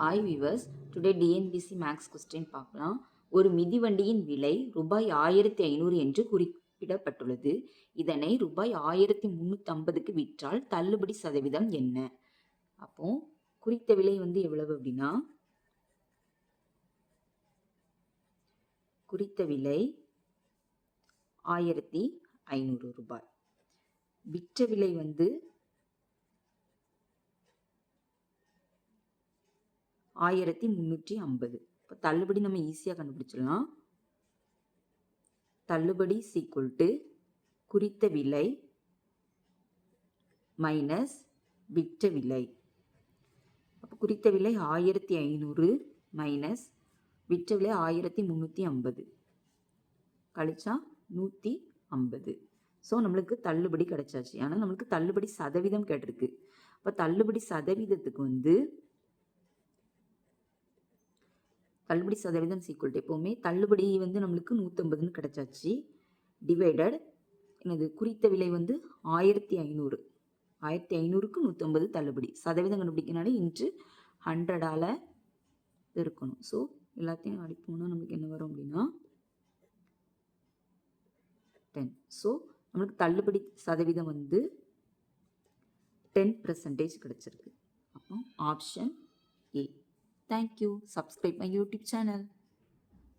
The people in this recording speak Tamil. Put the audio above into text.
Hi viewers, today TNPSC maths question பார்க்கலாம். ஒரு மிதிவண்டியின் விலை ரூபாய் 1500 என்று குறிப்பிடப்பட்டுள்ளது. இதனை ரூபாய் 1350க்கு விற்றால் தள்ளுபடி சதவீதம் என்ன? அப்போ குறித்த விலை வந்து எவ்வளவு அப்படின்னா, குறித்த விலை 1500 ரூபாய். விற்ற விலை வந்து 1350. இப்போ தள்ளுபடி நம்ம ஈஸியாக கண்டுபிடிச்சிடலாம். தள்ளுபடி சீக்குவல் டு குறித்த விலை மைனஸ் விற்ற விலை. அப்போ குறித்த விலை 1500 மைனஸ் விற்ற விலை 1350 கழிச்சா 150. ஸோ நம்மளுக்கு தள்ளுபடி கிடைச்சாச்சு. ஆனால் நம்மளுக்கு தள்ளுபடி சதவீதம் கேட்டிருக்கு. அப்போ தள்ளுபடி சதவீதத்துக்கு வந்து தள்ளுபடி சதவீதம் சீக்குவல் டு எப்போவுமே தள்ளுபடி வந்து நம்மளுக்கு 150ன்னு கிடைச்சாச்சு. டிவைடட் என்னது குறித்த விலை வந்து 1500. 1500க்கு 150 தள்ளுபடி. சதவீதம் கண்டுபிடிக்கனாலே இன்ட்டு 100ஆல் இருக்கணும். ஸோ எல்லாத்தையும் அடிப்போம்னா நம்மளுக்கு என்ன வரும் அப்படின்னா 10. ஸோ நம்மளுக்கு தள்ளுபடி சதவீதம் வந்து 10% கிடைச்சிருக்கு. அப்போ option A. Thank you. Subscribe my YouTube channel.